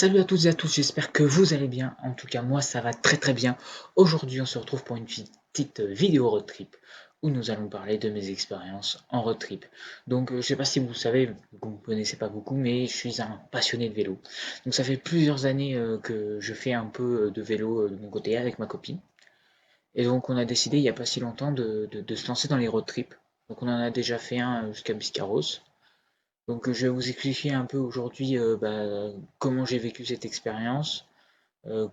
Salut à toutes et à tous, j'espère que vous allez bien. En tout cas, moi ça va très très bien. Aujourd'hui, on se retrouve pour une petite vidéo road trip où nous allons parler de mes expériences en road trip. Donc, je sais pas si vous savez, vous ne me connaissez pas beaucoup, mais je suis un passionné de vélo. Donc, ça fait plusieurs années que je fais un peu de vélo de mon côté avec ma copine. Et donc, on a décidé il n'y a pas si longtemps de se lancer dans les road trips. Donc, on en a déjà fait un jusqu'à Biscarrosse. Donc je vais vous expliquer un peu aujourd'hui comment j'ai vécu cette expérience, euh,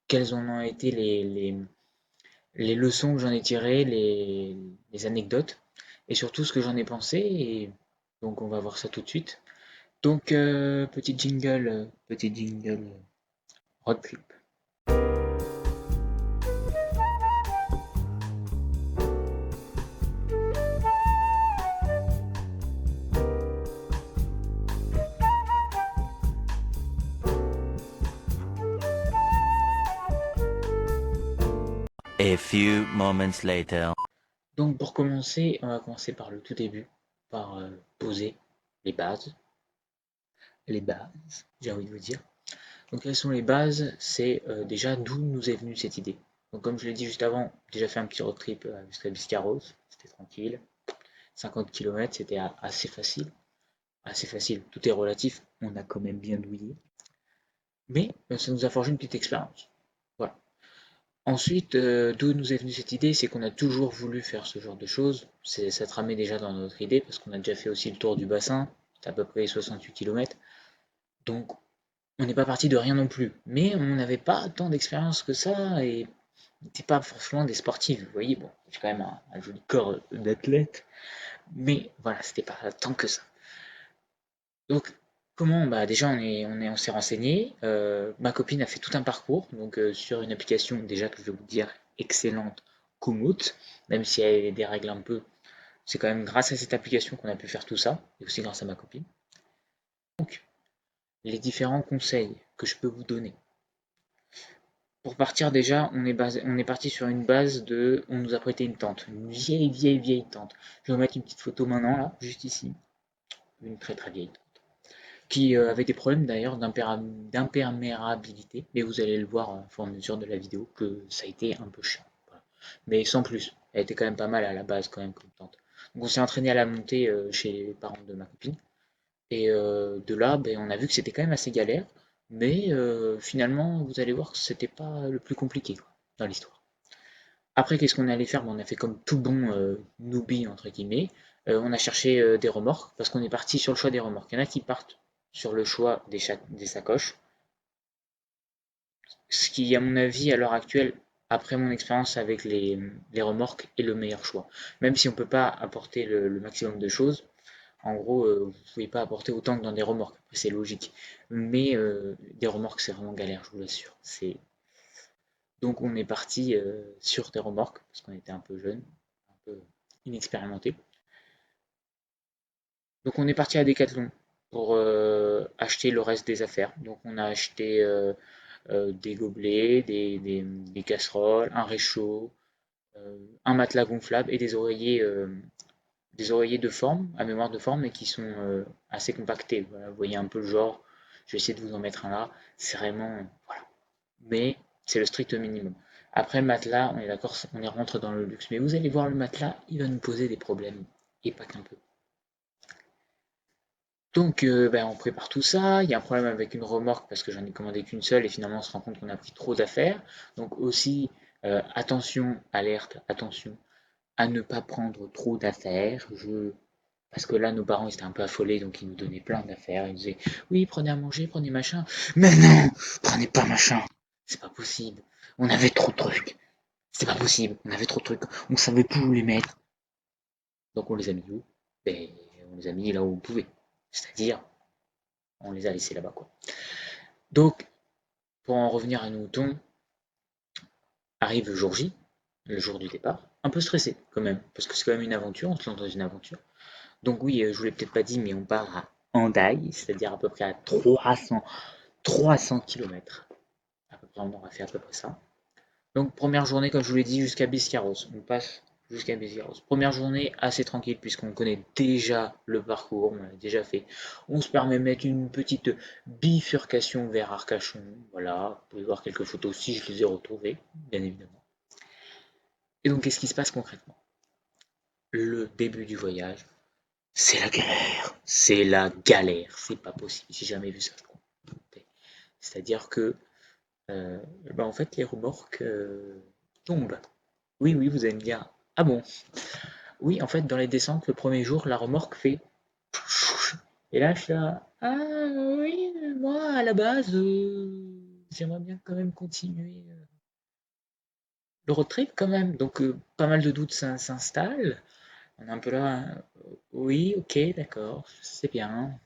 quelles en ont été les leçons que j'en ai tirées, les anecdotes, et surtout ce que j'en ai pensé. Et donc on va voir ça tout de suite. Donc petit jingle road trip. A few moments later. Donc pour commencer, on va commencer par le tout début, par poser les bases, j'ai envie de vous dire. Donc quelles sont les bases? C'est déjà d'où nous est venue cette idée. Donc comme je l'ai dit juste avant, j'ai déjà fait un petit road trip jusqu'à Biscarrosse, c'était tranquille. 50 km, c'était assez facile. Assez facile, tout est relatif, on a quand même bien douillé. Mais ça nous a forgé une petite expérience. Voilà. Ensuite, d'où nous est venue cette idée, c'est qu'on a toujours voulu faire ce genre de choses. Ça tramait déjà dans notre idée, parce qu'on a déjà fait aussi le tour du bassin, c'est à peu près 68 km. Donc on n'est pas parti de rien non plus. Mais on n'avait pas tant d'expérience que ça, et on n'était pas forcément des sportifs. Vous voyez, bon, j'ai quand même un joli corps d'athlète, mais voilà, c'était pas tant que ça. Donc, comment? Bah déjà, on s'est renseigné. Ma copine a fait tout un parcours, donc sur une application déjà que je vais vous dire excellente, Komoot, même si elle dérègle un peu. C'est quand même grâce à cette application qu'on a pu faire tout ça, et aussi grâce à ma copine. Donc, les différents conseils que je peux vous donner. Pour partir déjà, on est parti sur une base de, on nous a prêté une tente, une vieille tente. Je vais vous mettre une petite photo maintenant là, juste ici, une très très vieille tente, qui avait des problèmes d'ailleurs d'imperméabilité, mais vous allez le voir au fur et à mesure de la vidéo que ça a été un peu chiant. Voilà. Mais sans plus, elle était quand même pas mal à la base quand même comme tente. Donc on s'est entraîné à la monter chez les parents de ma copine. Et de là, ben, on a vu que c'était quand même assez galère, mais finalement, vous allez voir que c'était pas le plus compliqué quoi, dans l'histoire. Après, qu'est-ce qu'on allait faire? Ben, on a fait comme tout bon newbie, entre guillemets. On a cherché des remorques, parce qu'on est parti sur le choix des remorques. Il y en a qui partent sur le choix des sacoches, ce qui, à mon avis, à l'heure actuelle, après mon expérience avec les remorques, est le meilleur choix. Même si on ne peut pas apporter le maximum de choses, en gros, vous ne pouvez pas apporter autant que dans des remorques, c'est logique. Mais des remorques, c'est vraiment galère, je vous l'assure. Donc on est parti sur des remorques, parce qu'on était un peu jeune, un peu inexpérimenté. Donc on est parti à Decathlon pour acheter le reste des affaires. Donc on a acheté des gobelets, des casseroles, un réchaud, un matelas gonflable et des oreillers de forme, à mémoire de forme, mais qui sont assez compactés. Voilà, vous voyez un peu le genre. Je vais essayer de vous en mettre un là. C'est vraiment. Voilà. Mais c'est le strict minimum. Après le matelas, on est d'accord, on est rentre dans le luxe. Mais vous allez voir, le matelas, il va nous poser des problèmes. Et pas qu'un peu. Donc ben, on prépare tout ça. Il y a un problème avec une remorque parce que j'en ai commandé qu'une seule et finalement on se rend compte qu'on a pris trop d'affaires. Donc aussi, attention, alerte, attention à ne pas prendre trop d'affaires. Parce que là, nos parents, ils étaient un peu affolés, donc ils nous donnaient plein d'affaires. Ils nous disaient, oui, prenez à manger, prenez machin. Mais non, prenez pas machin. C'est pas possible. On avait trop de trucs. C'est pas possible. On avait trop de trucs. On savait plus où les mettre. Donc on les a mis où? Ben, on les a mis là où on pouvait. C'est-à-dire, on les a laissés là-bas, quoi. Donc, pour en revenir à nos moutons, arrive le jour J, le jour du départ. Un peu stressé, quand même, parce que c'est quand même une aventure, on se lance dans une aventure. Donc oui, je vous l'ai peut-être pas dit, mais on part à Hendaye, c'est-à-dire à peu près à 300 km. À peu près, on aura fait à peu près ça. Donc première journée, comme je vous l'ai dit, jusqu'à Biscarrosse. On passe jusqu'à Biscarrosse. Première journée assez tranquille puisqu'on connaît déjà le parcours, on l'a déjà fait. On se permet de mettre une petite bifurcation vers Arcachon. Voilà, vous pouvez voir quelques photos si je les ai retrouvées, bien évidemment. Et donc qu'est-ce qui se passe concrètement? Le début du voyage, c'est la galère. C'est la galère. C'est pas possible. J'ai jamais vu ça. C'est-à-dire que, en fait, les remorques tombent. Oui, oui, vous allez me dire. Ah bon? Oui, en fait, dans les descentes, le premier jour, la remorque fait. Et là, je suis là. Ah oui, moi, à la base, j'aimerais bien quand même continuer le road trip quand même. Donc, pas mal de doutes s'installent. On est un peu là. Oui, ok, d'accord, c'est bien.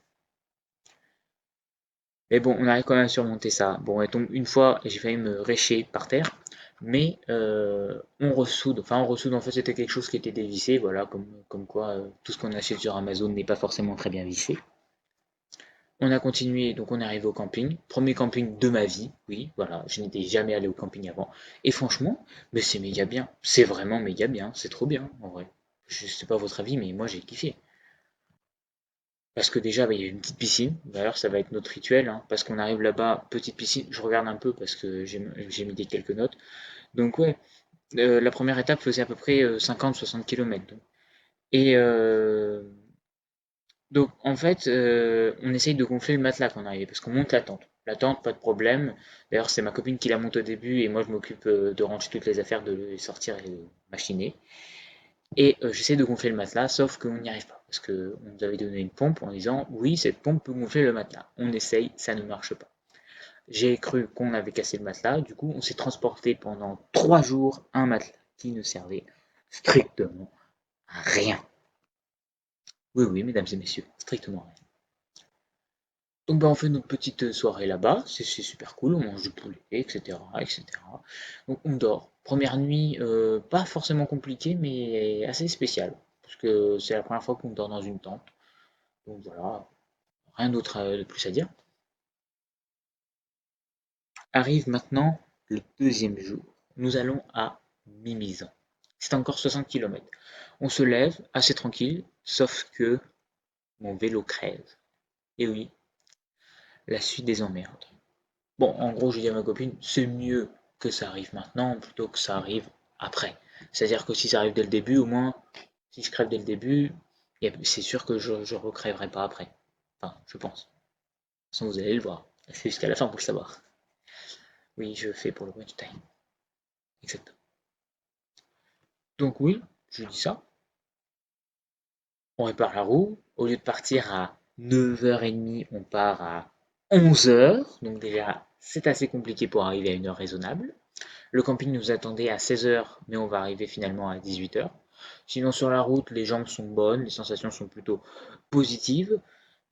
Mais bon, on arrive quand même à surmonter ça. Bon, et donc, une fois, j'ai failli me récher par terre. Mais on ressoude, en fait, c'était quelque chose qui était dévissé, voilà, comme quoi tout ce qu'on achète sur Amazon n'est pas forcément très bien vissé. On a continué, donc on est arrivé au camping. Premier camping de ma vie, oui, voilà, je n'étais jamais allé au camping avant. Et franchement, mais c'est méga bien, c'est vraiment méga bien, c'est trop bien en vrai. Je sais pas votre avis, mais moi j'ai kiffé. Parce que déjà, bah, il y a une petite piscine. D'ailleurs, ça va être notre rituel, hein, parce qu'on arrive là-bas, petite piscine. Je regarde un peu parce que j'ai mis des quelques notes. Donc ouais, la première étape faisait à peu près 50-60 km. Et donc en fait, on essaye de gonfler le matelas quand on arrive, parce qu'on monte la tente. La tente, pas de problème. D'ailleurs, c'est ma copine qui la monte au début, et moi je m'occupe de ranger toutes les affaires, de les sortir et de machiner. Et j'essaie de gonfler le matelas, sauf qu'on n'y arrive pas, parce qu'on nous avait donné une pompe en disant oui, cette pompe peut gonfler le matelas. On essaye, ça ne marche pas. J'ai cru qu'on avait cassé le matelas, du coup on s'est transporté pendant 3 jours un matelas qui ne servait strictement à rien. Oui, oui, mesdames et messieurs, strictement rien. Donc bah, on fait notre petite soirée là-bas, c'est super cool, on mange du poulet, etc., etc. Donc on dort. Première nuit, pas forcément compliquée, mais assez spéciale, parce que c'est la première fois qu'on dort dans une tente. Donc voilà, rien d'autre de plus à dire. Arrive maintenant le deuxième jour. Nous allons à Mimizan. C'est encore 60 km. On se lève assez tranquille, sauf que mon vélo crève. Et oui, la suite des emmerdes. Bon, en gros, je dis à ma copine, c'est mieux que ça arrive maintenant plutôt que ça arrive après. C'est-à-dire que si ça arrive dès le début, au moins, si je crève dès le début, c'est sûr que je ne recrèverai pas après. Enfin, je pense. Sans vous allez le voir. C'est jusqu'à la fin pour le savoir. Oui, je fais pour le watch time. Exactement. Donc oui, je dis ça. On répare la roue. Au lieu de partir à 9h30, on part à 11h. Donc déjà, c'est assez compliqué pour arriver à une heure raisonnable. Le camping nous attendait à 16h, mais on va arriver finalement à 18h. Sinon, sur la route, les jambes sont bonnes, les sensations sont plutôt positives.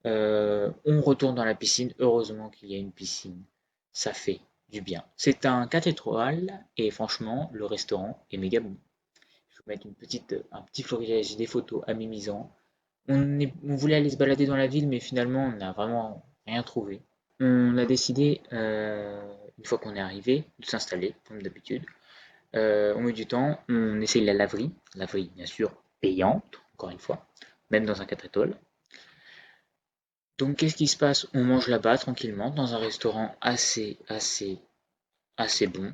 On retourne dans la piscine. Heureusement qu'il y a une piscine. Ça fait du bien. C'est un 4 étoiles et franchement, le restaurant est méga bon. Je vais mettre un petit florilège des photos à Mimizan. On voulait aller se balader dans la ville, mais finalement, on n'a vraiment rien trouvé. On a décidé, une fois qu'on est arrivé, de s'installer, comme d'habitude. On met du temps, on essaye la laverie bien sûr payante, encore une fois, même dans un 4 étoiles. Donc qu'est-ce qui se passe? On mange là-bas tranquillement, dans un restaurant assez bon.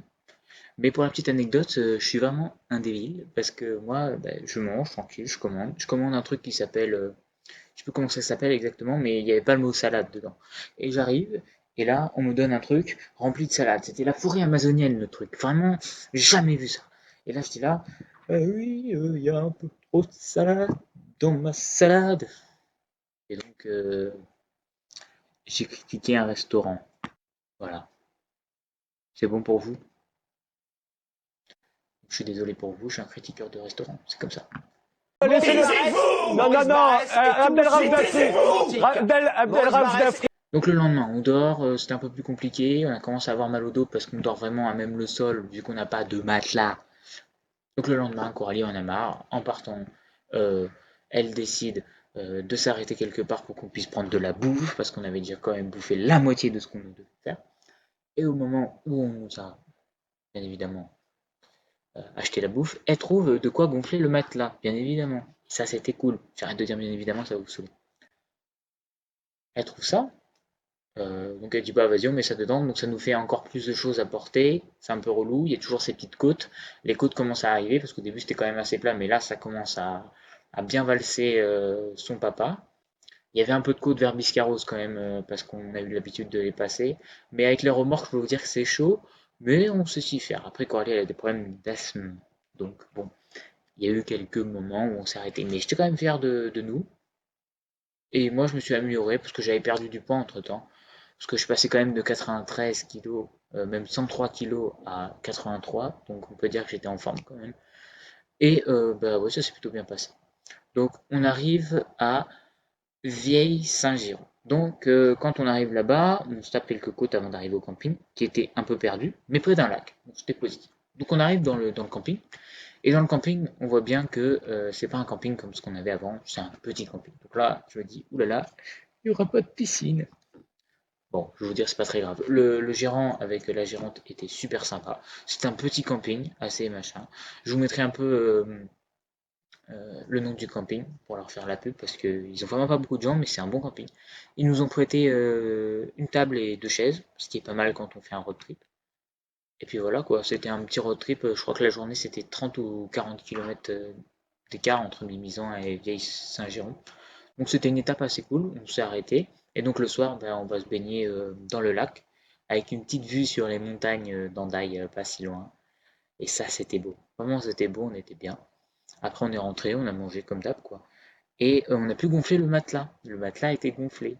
Mais pour la petite anecdote, je suis vraiment un débile, parce que moi, je mange tranquille, je commande. Je commande un truc qui s'appelle, je sais plus comment ça s'appelle exactement, mais il n'y avait pas le mot salade dedans. Et j'arrive, et là, on me donne un truc rempli de salade. C'était la forêt amazonienne, le truc. Vraiment, jamais vu ça. Et là, j'étais là, oui, il y a un peu trop de salade dans ma salade. Et donc, j'ai critiqué un restaurant. Voilà. C'est bon pour vous? Je suis désolé pour vous, je suis un critiqueur de restaurant. C'est comme ça. Laissez-le. Non, non, non, Abdelraouf Dafri. Donc le lendemain, on dort, c'était un peu plus compliqué, on a commencé à avoir mal au dos parce qu'on dort vraiment à même le sol, vu qu'on n'a pas de matelas. Donc le lendemain, Coralie en a marre, en partant, euh, elle décide de s'arrêter quelque part pour qu'on puisse prendre de la bouffe, parce qu'on avait déjà quand même bouffé la moitié de ce qu'on devait faire. Et au moment où on nous a, bien évidemment, acheter la bouffe, elle trouve de quoi gonfler le matelas, bien évidemment. Ça, c'était cool. J'arrête de dire bien évidemment, ça va vous saouler. Elle trouve ça, donc elle dit bah vas-y on met ça dedans, donc ça nous fait encore plus de choses à porter, c'est un peu relou, il y a toujours ces petites côtes, les côtes commencent à arriver parce qu'au début c'était quand même assez plat, mais là ça commence à bien valser son papa. Il y avait un peu de côte vers Biscarrosse quand même, parce qu'on a eu l'habitude de les passer, mais avec les remorques je peux vous dire que c'est chaud, mais on sait s'y faire. Après Coralie elle a des problèmes d'asthme, donc bon, il y a eu quelques moments où on s'est arrêté, mais j'étais quand même fier de nous, et moi je me suis amélioré parce que j'avais perdu du poids entre temps. Parce que je passais quand même de 93 kilos, même 103 kilos à 83, donc on peut dire que j'étais en forme quand même. Et bah ouais, ça s'est plutôt bien passé. Donc on arrive à Vieille Saint-Girons. Donc quand on arrive là-bas, on se tape quelques côtes avant d'arriver au camping, qui était un peu perdu, mais près d'un lac. Donc c'était positif. Donc on arrive dans le camping, et dans le camping, on voit bien que c'est pas un camping comme ce qu'on avait avant, c'est un petit camping. Donc là, je me dis, oulala, il n'y aura pas de piscine. Bon, je vais vous dire, c'est pas très grave. Le gérant avec la gérante était super sympa. C'est un petit camping, assez machin. Je vous mettrai un peu le nom du camping pour leur faire la pub parce qu'ils ont vraiment pas beaucoup de gens, mais c'est un bon camping. Ils nous ont prêté une table et deux chaises, ce qui est pas mal quand on fait un road trip. Et puis voilà quoi, c'était un petit road trip. Je crois que la journée c'était 30 ou 40 km d'écart entre Mimizan et Vieille Saint-Géron. Donc c'était une étape assez cool, on s'est arrêté. Et donc le soir, ben, on va se baigner dans le lac, avec une petite vue sur les montagnes d'Andaï, pas si loin. Et ça, c'était beau. Vraiment, c'était beau, on était bien. Après, on est rentré, on a mangé comme d'hab, quoi. Et on a pu gonfler le matelas. Le matelas était gonflé.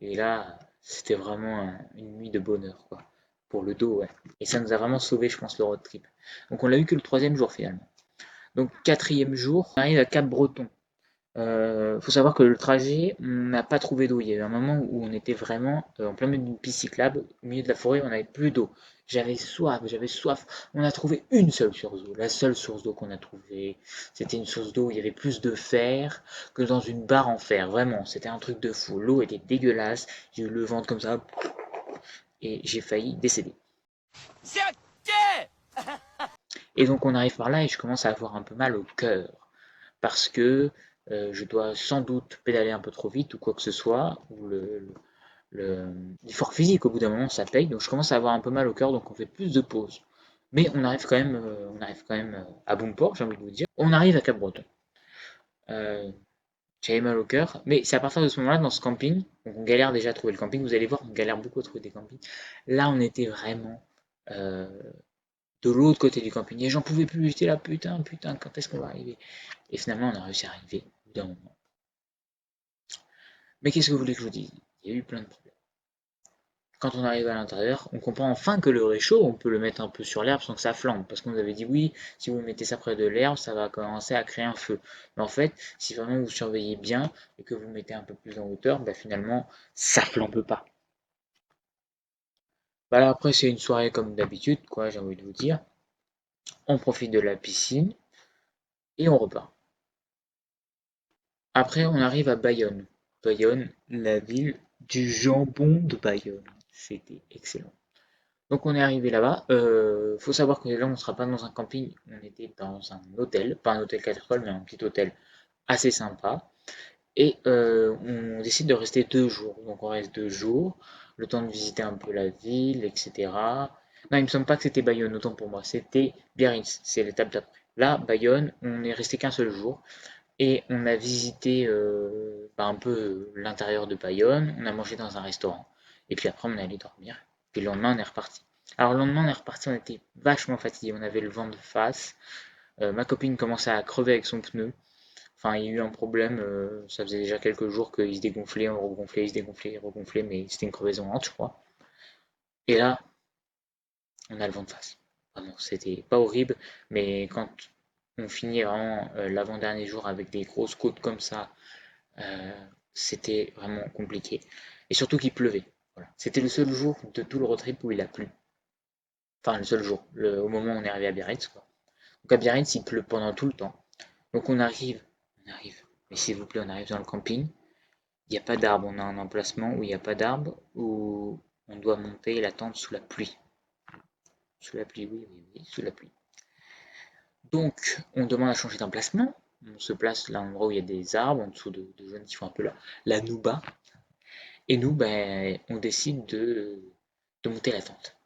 Et là, c'était vraiment une nuit de bonheur, quoi. Pour le dos, ouais. Et ça nous a vraiment sauvé, je pense, le road trip. Donc on l'a eu que le troisième jour, finalement. Donc quatrième jour, on arrive à Cap-Breton. Faut savoir que le trajet, on n'a pas trouvé d'eau. Il y a eu un moment où on était vraiment en plein milieu d'une piste cyclable, au milieu de la forêt, on n'avait plus d'eau. J'avais soif, j'avais soif. On a trouvé une seule source d'eau. La seule source d'eau qu'on a trouvée, c'était une source d'eau où il y avait plus de fer que dans une barre en fer. Vraiment, c'était un truc de fou. L'eau était dégueulasse. J'ai eu le ventre comme ça et j'ai failli décéder. Et donc on arrive par là et je commence à avoir un peu mal au cœur parce que je dois sans doute pédaler un peu trop vite ou quoi que ce soit, ou l'effort physique au bout d'un moment ça paye, donc je commence à avoir un peu mal au cœur, donc on fait plus de pauses. Mais on arrive quand même à bon port, j'ai envie de vous dire. On arrive à Cap-Breton. Euh, J'avais mal au cœur, mais c'est à partir de ce moment-là, dans ce camping, donc on galère déjà à trouver le camping, vous allez voir, on galère beaucoup à trouver des campings. Là, on était vraiment euh, de l'autre côté du camping, et j'en pouvais plus, j'étais là, putain, putain, quand est-ce qu'on va arriver? Et finalement, on a réussi à arriver au bout d'un moment. Mais qu'est-ce que vous voulez que je vous dise? Il y a eu plein de problèmes. Quand on arrive à l'intérieur, on comprend enfin que le réchaud, on peut le mettre un peu sur l'herbe sans que ça flambe. Parce qu'on nous avait dit oui, si vous mettez ça près de l'herbe, ça va commencer à créer un feu. Mais en fait, si vraiment vous surveillez bien et que vous mettez un peu plus en hauteur, bah finalement, ça flambe pas. Voilà, après, c'est une soirée comme d'habitude, quoi, j'ai envie de vous dire. On profite de la piscine et on repart. Après, on arrive à Bayonne. Bayonne, la ville du jambon de Bayonne. C'était excellent. Donc on est arrivé là-bas. Faut savoir que là on ne sera pas dans un camping, on était dans un hôtel, pas un hôtel 4 étoiles, mais un petit hôtel assez sympa. Et on décide de rester 2 jours. Donc on reste 2 jours, le temps de visiter un peu la ville, etc. Non, il me semble pas que c'était Bayonne, autant pour moi, c'était Biarritz, c'est l'étape d'après. Là, Bayonne, on n'est resté qu'un seul jour et on a visité un peu l'intérieur de Bayonne, on a mangé dans un restaurant et puis après on est allé dormir. Puis le lendemain on est reparti. Alors le lendemain on est reparti, on était vachement fatigué, on avait le vent de face. Ma copine commençait à crever avec son pneu. Enfin, il y a eu un problème, ça faisait déjà quelques jours qu'il se dégonflait, on regonflait, il se dégonflait, il regonflait, mais c'était une crevaison lente, je crois. Et là, on a le vent de face. Vraiment, c'était pas horrible, mais quand on finit vraiment l'avant-dernier jour avec des grosses côtes comme ça, c'était vraiment compliqué. Et surtout qu'il pleuvait. Voilà. C'était le seul jour de tout le road trip où il a plu. Enfin, le seul jour, au moment où on est arrivé à Biarritz, quoi. Donc à Biarritz, il pleut pendant tout le temps. Donc on arrive. Mais s'il vous plaît, on arrive dans le camping. Il n'y a pas d'arbre. On a un emplacement où il n'y a pas d'arbre, où on doit monter la tente sous la pluie. Sous la pluie, oui, oui, oui, sous la pluie. Donc, on demande à changer d'emplacement. On se place là, à l'endroit où il y a des arbres, en dessous de jeunes qui font un peu la nouba. Et nous, ben, on décide de monter la tente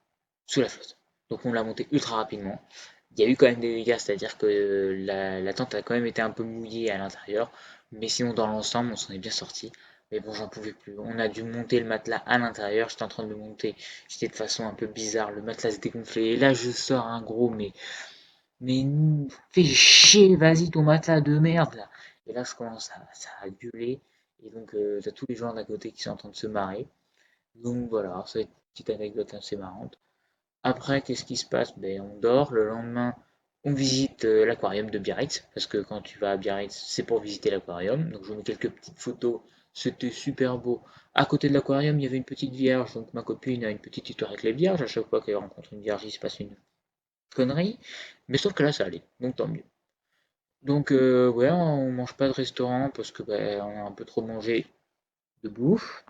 sous la flotte. Donc, on l'a montée ultra rapidement. Il y a eu quand même des dégâts, c'est-à-dire que la tente a quand même été un peu mouillée à l'intérieur. Mais sinon, dans l'ensemble, on s'en est bien sorti. Mais bon, j'en pouvais plus. On a dû monter le matelas à l'intérieur. J'étais en train de le monter. J'étais de façon un peu bizarre. Le matelas se dégonflait. Et là, je sors un gros, mais fais chier, vas-y ton matelas de merde là. Et là, je commence ça a gueuler. Et donc, t'as tous les gens d'à côté qui sont en train de se marrer. Donc voilà, c'est une petite anecdote assez marrante. Après, qu'est-ce qui se passe? Ben, on dort. Le lendemain, on visite l'aquarium de Biarritz. Parce que quand tu vas à Biarritz, c'est pour visiter l'aquarium. Donc, je vous mets quelques petites photos. C'était super beau. À côté de l'aquarium, il y avait une petite vierge. Donc, ma copine a une petite histoire avec les vierges. À chaque fois qu'elle rencontre une vierge, il se passe une connerie. Mais sauf que là, ça allait. Donc, tant mieux. Donc, ouais, on mange pas de restaurant parce que ben, on a un peu trop mangé de bouffe.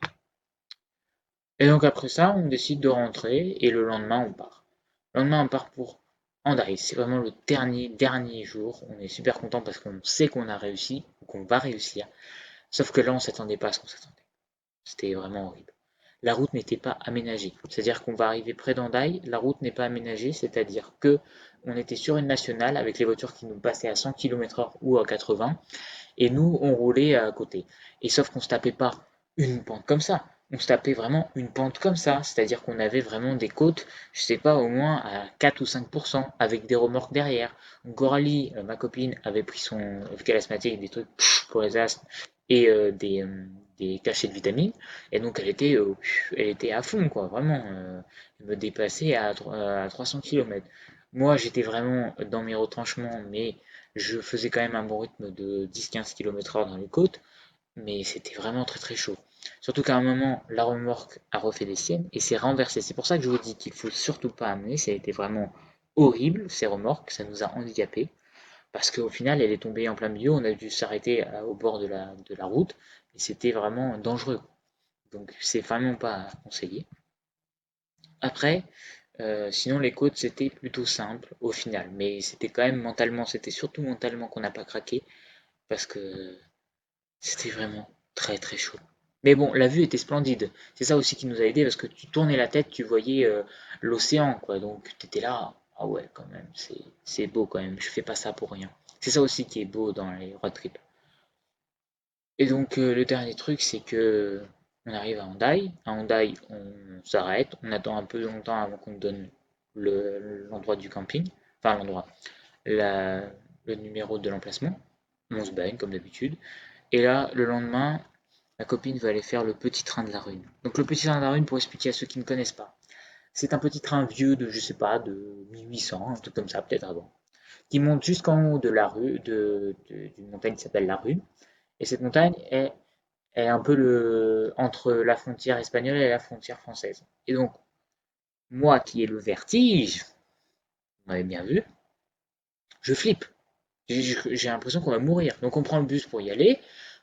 Et donc après ça, on décide de rentrer et le lendemain, on part. Le lendemain, on part pour Hendaye. C'est vraiment le dernier jour. On est super content parce qu'on sait qu'on a réussi ou qu'on va réussir. Sauf que là, on s'attendait pas à ce qu'on s'attendait. C'était vraiment horrible. La route n'était pas aménagée. C'est-à-dire qu'on va arriver près d'Hendaye, la route n'est pas aménagée, c'est-à-dire que on était sur une nationale avec les voitures qui nous passaient à 100 km/h ou à 80, et nous, on roulait à côté. Et sauf qu'on se tapait pas une pente comme ça, on se tapait vraiment une pente comme ça, c'est-à-dire qu'on avait vraiment des côtes, je sais pas, au moins à 4 ou 5%, avec des remorques derrière. Coralie, ma copine, avait pris son, vu qu'elle est asthmatique, des trucs pour les asthmes et des cachets de vitamines, et donc elle était à fond, quoi, vraiment, elle me dépassait à 300 km. Moi, j'étais vraiment dans mes retranchements, mais je faisais quand même un bon rythme de 10-15 km/h dans les côtes, mais c'était vraiment très très chaud. Surtout qu'à un moment, la remorque a refait des siennes et s'est renversée. C'est pour ça que je vous dis qu'il faut surtout pas amener. Ça a été vraiment horrible, ces remorques. Ça nous a handicapés. Parce qu'au final, elle est tombée en plein milieu. On a dû s'arrêter au bord de la route. Et c'était vraiment dangereux. Donc, c'est vraiment pas conseillé. Après, sinon, les côtes, c'était plutôt simple au final. Mais c'était quand même mentalement, c'était surtout mentalement qu'on n'a pas craqué. Parce que c'était vraiment très très chaud. Mais bon, la vue était splendide. C'est ça aussi qui nous a aidé parce que tu tournais la tête, tu voyais l'océan, quoi. Donc tu étais là, ah ouais, quand même, c'est beau quand même. Je fais pas ça pour rien. C'est ça aussi qui est beau dans les road trips. Et donc le dernier truc, c'est que on arrive à Hendaye. À Hendaye, on s'arrête, on attend un peu longtemps avant qu'on nous donne l'endroit du camping, enfin l'endroit, la- le numéro de l'emplacement. On se baigne comme d'habitude. Et là, le lendemain, ma copine veut aller faire le petit train de la Rune. Donc le petit train de la Rune, pour expliquer à ceux qui ne connaissent pas, c'est un petit train vieux de, je sais pas, de 1800, un truc comme ça, peut-être avant, qui monte jusqu'en haut de la rue, d'une montagne qui s'appelle la Rune. Et cette montagne est un peu entre la frontière espagnole et la frontière française. Et donc, moi qui ai le vertige, vous m'avez bien vu, je flippe. J'ai l'impression qu'on va mourir. Donc on prend le bus pour y aller.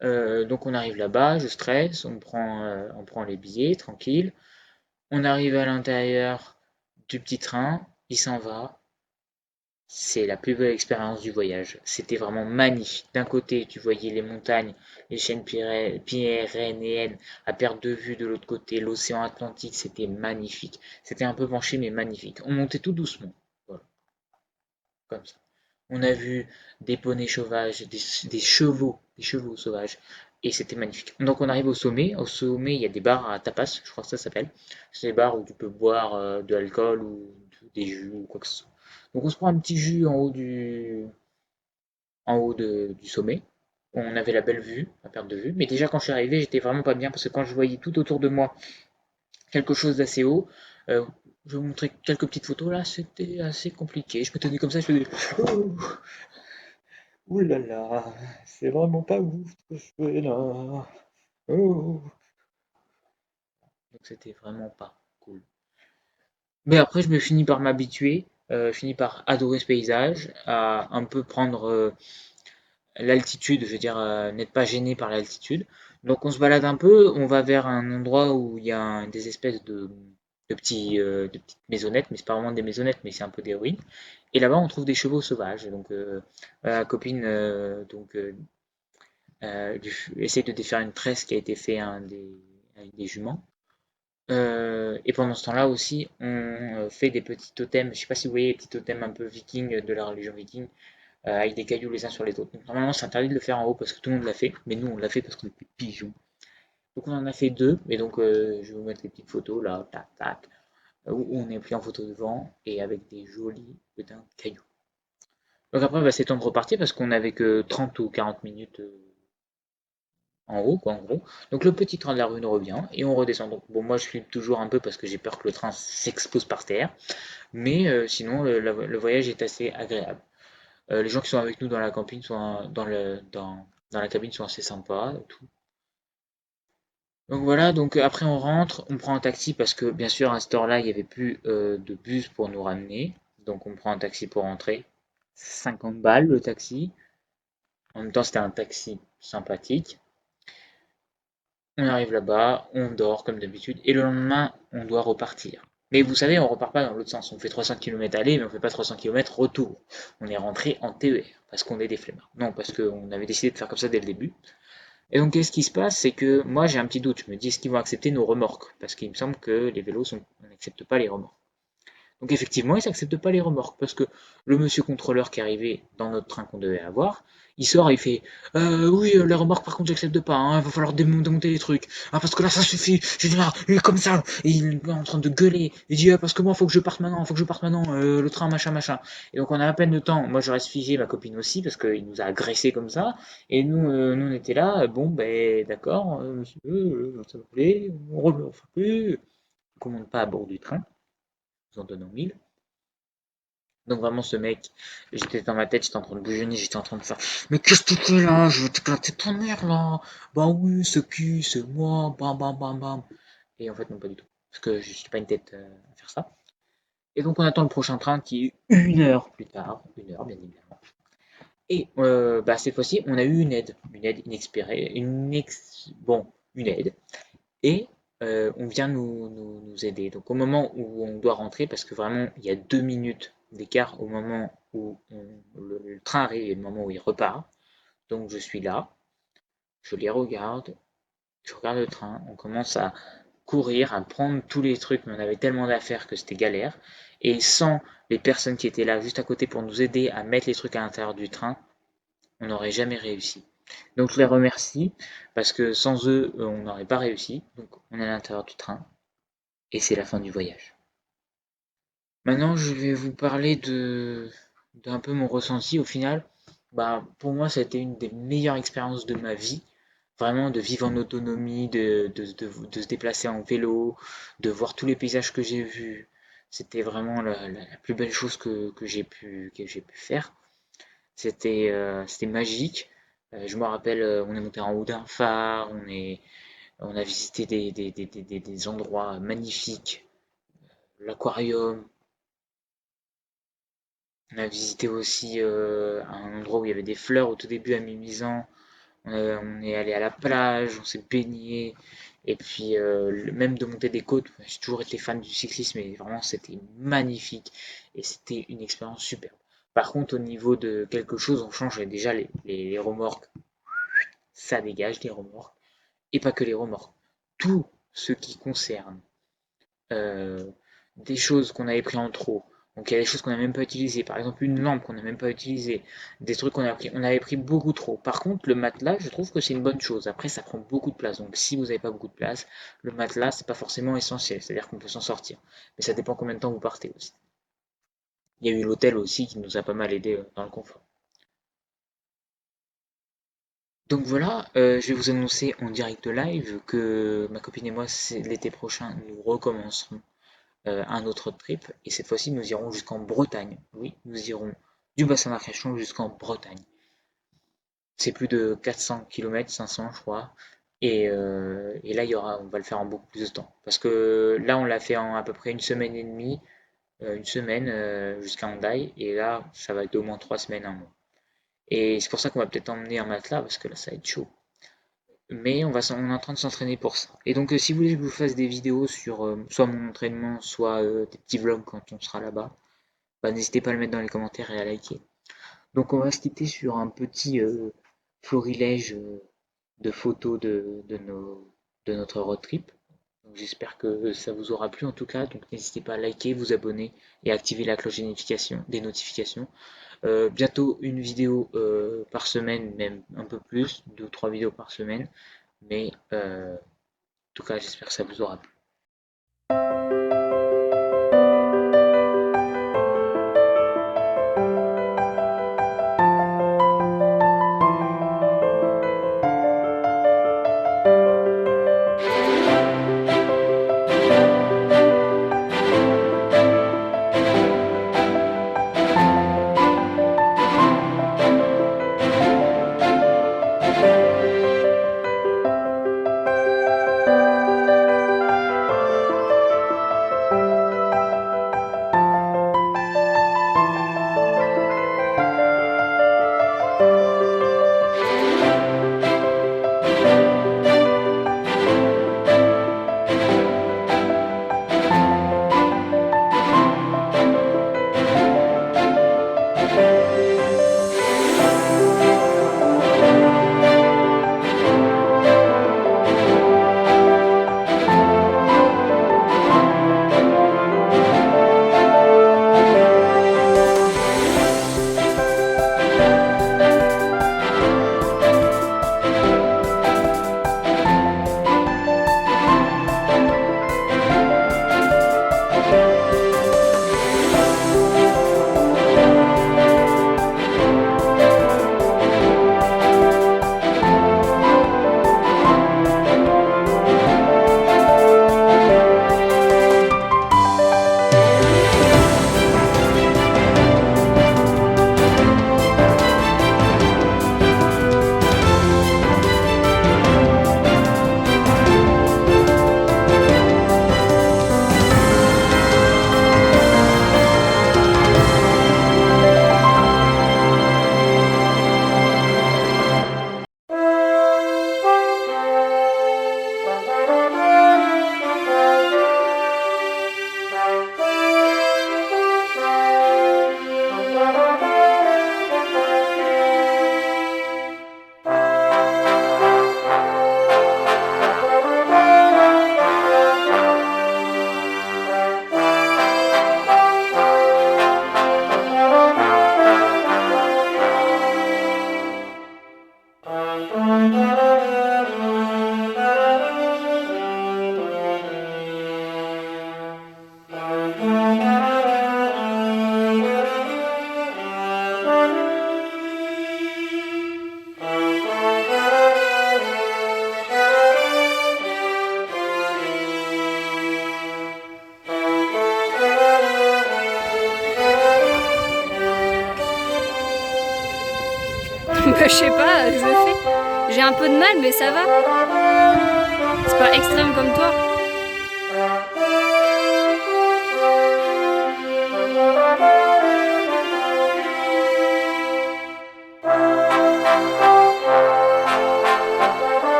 Donc on arrive là-bas, je stresse, on prend les billets, tranquille. On arrive à l'intérieur du petit train, il s'en va. C'est la plus belle expérience du voyage. C'était vraiment magnifique. D'un côté, tu voyais les montagnes, les chaînes pyrénéennes à perte de vue. De l'autre côté, l'océan Atlantique, c'était magnifique. C'était un peu penché, mais magnifique. On montait tout doucement. Voilà, comme ça. On a vu des poneys sauvages, des chevaux sauvages, et c'était magnifique. Donc on arrive au sommet. Au sommet, il y a des bars à tapas, je crois que ça s'appelle. C'est des bars où tu peux boire de l'alcool ou des jus ou quoi que ce soit. Donc on se prend un petit jus du sommet. On avait la belle vue, la perte de vue. Mais déjà quand je suis arrivé, j'étais vraiment pas bien parce que quand je voyais tout autour de moi quelque chose d'assez haut, euh, je vais vous montrer quelques petites photos là, c'était assez compliqué. Je me tenais comme ça, je faisais ouh là là, c'est vraiment pas ouf ce que je fais là. Oh. Donc c'était vraiment pas cool. Mais après, je me finis par m'habituer, je finis par adorer ce paysage, à un peu prendre l'altitude, je veux dire, n'être pas gêné par l'altitude. Donc on se balade un peu, on va vers un endroit où il y a des espèces de petites maisonnettes, mais c'est pas vraiment des maisonnettes, mais c'est un peu des ruines. Et là-bas, on trouve des chevaux sauvages. Donc, la copine essaie de défaire une tresse qui a été faite à une des juments. Et pendant ce temps-là aussi, on fait des petits totems. Je sais pas si vous voyez les petits totems un peu vikings de la religion viking, avec des cailloux les uns sur les autres. Donc, normalement, c'est interdit de le faire en haut parce que tout le monde l'a fait, mais nous, on l'a fait parce qu'on est des pigeons. Donc, on en a fait deux, et donc, je vais vous mettre les petites photos là, tac, tac, où on est pris en photo devant et avec des jolis petits cailloux. Donc, après, bah, c'est temps de repartir parce qu'on n'avait que 30 ou 40 minutes en haut, quoi, en gros. Donc, le petit train de la rue nous revient et on redescend. Donc, bon, moi, je flippe toujours un peu parce que j'ai peur que le train s'expose par terre, mais sinon, le voyage est assez agréable. Les gens qui sont avec nous dans la camping sont dans la cabine sont assez sympas et tout. Donc voilà, donc après on rentre, on prend un taxi parce que bien sûr à cette heure-là il n'y avait plus de bus pour nous ramener. Donc on prend un taxi pour rentrer. 50 balles le taxi. En même temps c'était un taxi sympathique. On arrive là-bas, on dort comme d'habitude et le lendemain on doit repartir. Mais vous savez, on repart pas dans l'autre sens. On fait 300 km aller, mais on fait pas 300 km retour. On est rentré en TER parce qu'on est des flemmards. Non, parce qu'on avait décidé de faire comme ça dès le début. Et donc, qu'est-ce qui se passe? C'est que moi, j'ai un petit doute. Je me dis, est-ce qu'ils vont accepter nos remorques? Parce qu'il me semble que les vélos, on n'accepte pas les remorques. Donc, effectivement, ils n'acceptent pas les remorques. Parce que le monsieur contrôleur qui est arrivé dans notre train qu'on devait avoir, il sort et il fait oui, les remorques, par contre, j'accepte pas. Hein, il va falloir démonter les trucs. Ah, parce que là, ça suffit. J'ai dit, ah, comme ça. Et il est en train de gueuler. Il dit, ah, parce que moi, faut que je parte maintenant. Faut que je parte maintenant. Le train, machin, machin. Et donc, on a à peine de temps. Moi, je reste figé, ma copine aussi, parce qu'il nous a agressés comme ça. Et nous on était là. Bon, ben, d'accord, monsieur, ça vous plaît. On fait plus. On ne monte pas à bord du train. Nous en donnons mille. Donc vraiment ce mec, j'étais dans ma tête, j'étais en train de bouillonner, j'étais en train de faire mais qu'est-ce que tu fais là? Je vais t'éclater ton mère là. Bah oui, ce cul, c'est moi, bam bam bam bam. Et en fait non pas du tout. Parce que je suis pas une tête à faire ça. Et donc on attend le prochain train qui est une heure plus tard. Une heure bien évidemment. Et bah cette fois-ci on a eu une aide inespérée, bon, une aide. Et on vient nous aider. Donc au moment où on doit rentrer, parce que vraiment il y a 2 minutes d'écart au moment où le train arrive et le moment où il repart. Donc je suis là, je les regarde, je regarde le train, on commence à courir, à prendre tous les trucs, mais on avait tellement d'affaires que c'était galère. Et sans les personnes qui étaient là juste à côté pour nous aider à mettre les trucs à l'intérieur du train, on n'aurait jamais réussi. Donc je les remercie parce que sans eux, on n'aurait pas réussi. Donc on est à l'intérieur du train et c'est la fin du voyage. Maintenant, je vais vous parler d'un peu mon ressenti au final. Bah, pour moi, ça a été une des meilleures expériences de ma vie. Vraiment, de vivre en autonomie, de se déplacer en vélo, de voir tous les paysages que j'ai vus. C'était vraiment la plus belle chose que j'ai pu faire. C'était magique. Je me rappelle, on est monté en haut d'un phare, on a visité des endroits magnifiques, l'aquarium. On a visité aussi un endroit où il y avait des fleurs au tout début à Mimizan. On est allé à la plage, on s'est baigné. Et puis, même de monter des côtes, j'ai toujours été fan du cyclisme et vraiment c'était magnifique. Et c'était une expérience superbe. Par contre, au niveau de quelque chose, on change déjà les remorques. Ça dégage les remorques. Et pas que les remorques. Tout ce qui concerne euh, des choses qu'on avait pris en trop. Donc il y a des choses qu'on n'a même pas utilisées. Par exemple, une lampe qu'on n'a même pas utilisée. Des trucs qu'on a pris. On avait pris beaucoup trop. Par contre, le matelas, je trouve que c'est une bonne chose. Après, ça prend beaucoup de place. Donc si vous n'avez pas beaucoup de place, le matelas, c'est pas forcément essentiel. C'est-à-dire qu'on peut s'en sortir. Mais ça dépend combien de temps vous partez aussi. Il y a eu l'hôtel aussi qui nous a pas mal aidé dans le confort. Donc voilà, je vais vous annoncer en direct live que ma copine et moi, l'été prochain, nous recommencerons un autre trip, et cette fois-ci nous irons jusqu'en Bretagne. Oui, nous irons du bassin d'Arcachon jusqu'en Bretagne. C'est plus de 400 km, 500 je crois. Et là, on va le faire en beaucoup plus de temps. Parce que là, on l'a fait en à peu près une semaine et demie, une semaine jusqu'à Hendaye, et là, ça va être au moins 3 semaines, un mois. Et c'est pour ça qu'on va peut-être emmener un matelas, parce que là, ça va être chaud. mais on est en train de s'entraîner pour ça. Et donc, si vous voulez que je vous fasse des vidéos sur soit mon entraînement, soit des petits vlogs quand on sera là-bas, bah, n'hésitez pas à le mettre dans les commentaires et à liker. Donc, on va se quitter sur un petit florilège de photos de notre road trip. J'espère que ça vous aura plu en tout cas. Donc, n'hésitez pas à liker, vous abonner et à activer la cloche des notifications. Bientôt une vidéo par semaine, même un peu plus, 2 ou 3 vidéos par semaine. Mais en tout cas, j'espère que ça vous aura plu. Je sais pas, je fais. J'ai un peu de mal, mais ça va. C'est pas extrême comme toi.